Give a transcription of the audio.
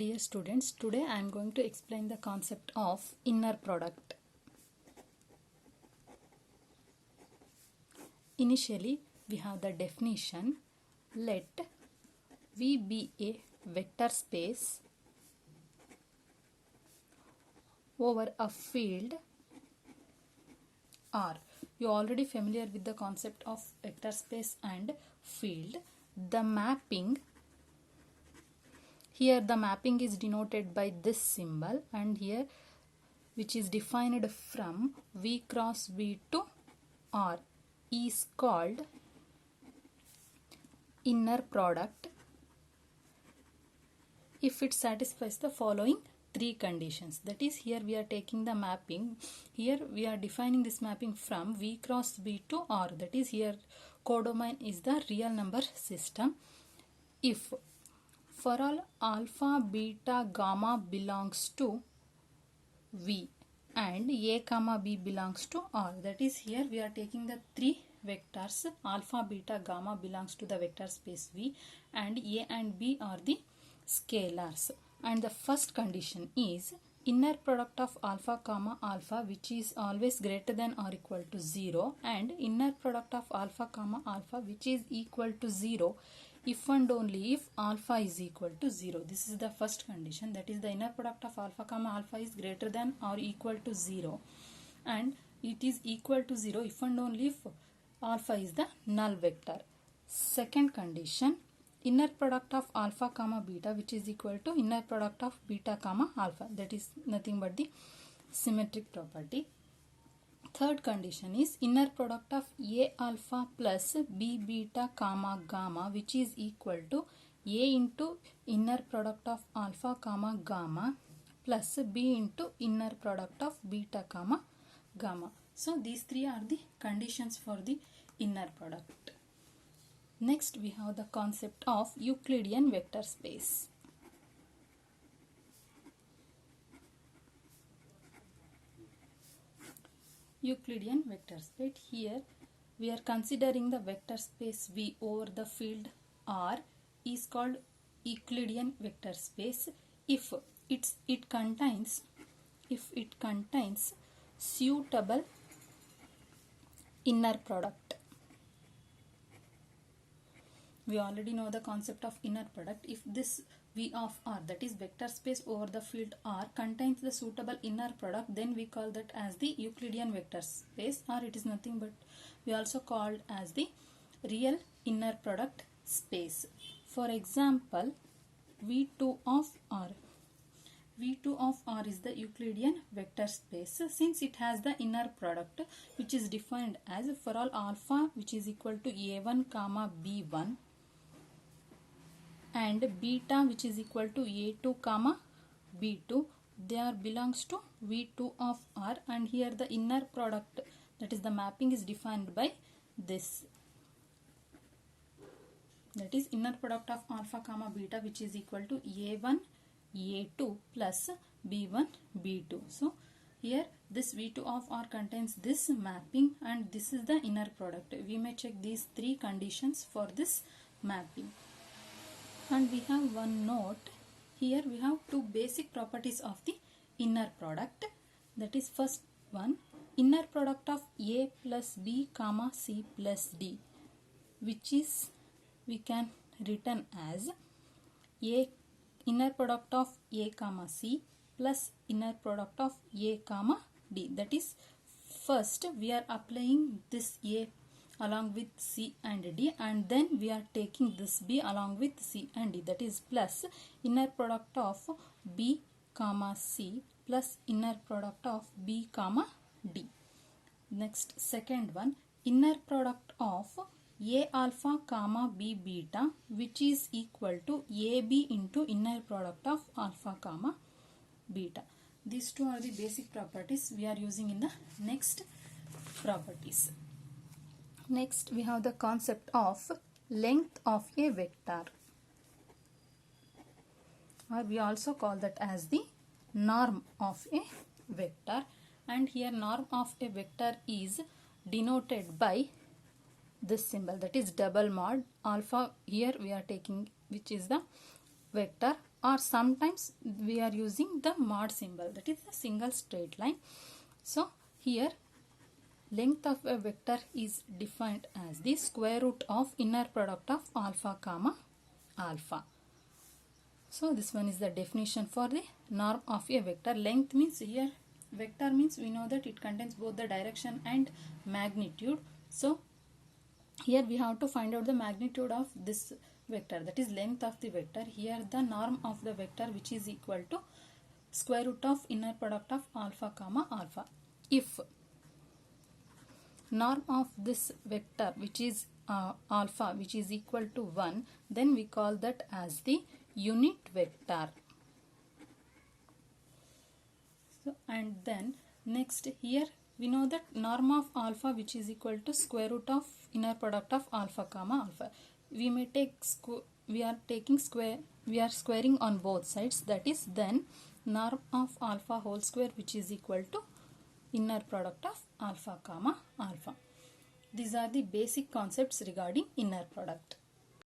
Dear students, today I am going to explain the concept of inner product. Initially, we have the definition. Let V be a vector space over a field R. You are already familiar with the concept of vector space and field. The mapping, here the mapping is denoted by this symbol, and here which is defined from V cross V to R is called inner product if it satisfies the following three conditions. That is, here we are taking the mapping, here we are defining this mapping from V cross V to R, that is, here codomain is the real number system. If for all alpha, beta, gamma belongs to V and A comma B belongs to R, that is, here we are taking the three vectors, alpha, beta, gamma belongs to the vector space V and A and B are the scalars. And the first condition is inner product of alpha comma alpha, which is always greater than or equal to 0, and inner product of alpha comma alpha, which is equal to 0 if and only if alpha is equal to 0. This is the first condition, that is, the inner product of alpha comma alpha is greater than or equal to 0, and it is equal to 0 if and only if alpha is the null vector. Second condition, inner product of alpha comma beta, which is equal to inner product of beta comma alpha, that is nothing but the symmetric property. Third condition is inner product of A alpha plus B beta comma gamma, which is equal to A into inner product of alpha comma gamma plus B into inner product of beta comma gamma. So these three are the conditions for the inner product. Next, we have the concept of Euclidean vector space. Euclidean vector space. Here we are considering the vector space V over the field R is called Euclidean vector space if it contains suitable inner product. We already know the concept of inner product. If this V of R, that is vector space over the field R, contains the suitable inner product, then we call that as the Euclidean vector space, or it is nothing but we also called as the real inner product space. For example, V2 of R. V2 of R is the Euclidean vector space since it has the inner product which is defined as for all alpha which is equal to A1 comma B1 and beta which is equal to A2 comma B2, they are belongs to V2 of R, and here the inner product, that is the mapping, is defined by this, that is inner product of alpha comma beta which is equal to A1 A2 plus B1 B2. So here this V2 of R contains this mapping and this is the inner product. We may check these three conditions for this mapping. And we have one note. Here we have two basic properties of the inner product. That is, first one, inner product of A plus B comma C plus D, which is we can written as A inner product of A comma C plus inner product of A comma D. That is, first we are applying this A along with C and D, and then we are taking this B along with C and D, that is plus inner product of B comma C plus inner product of B comma D. Next, second one, inner product of A alpha comma B beta, which is equal to AB into inner product of alpha comma beta. These two are the basic properties we are using in the next properties. Next, we have the concept of length of a vector, or we also call that as the norm of a vector, and here norm of a vector is denoted by this symbol, that is double mod alpha. Here we are taking which is the vector or sometimes we are using the mod symbol, that is a single straight line. So here length of a vector is defined as the square root of inner product of alpha comma alpha. So this one is the definition for the norm of a vector. Length means, here vector means we know that it contains both the direction and magnitude. So here we have to find out the magnitude of this vector, that is length of the vector. Here the norm of the vector, which is equal to square root of inner product of alpha comma alpha. If norm of this vector, which is alpha, which is equal to 1, then we call that as the unit vector. So, and then next here we know that norm of alpha, which is equal to square root of inner product of alpha comma alpha. We may take we are squaring on both sides, that is then norm of alpha whole square, which is equal to inner product of alpha comma alpha. These are the basic concepts regarding inner product.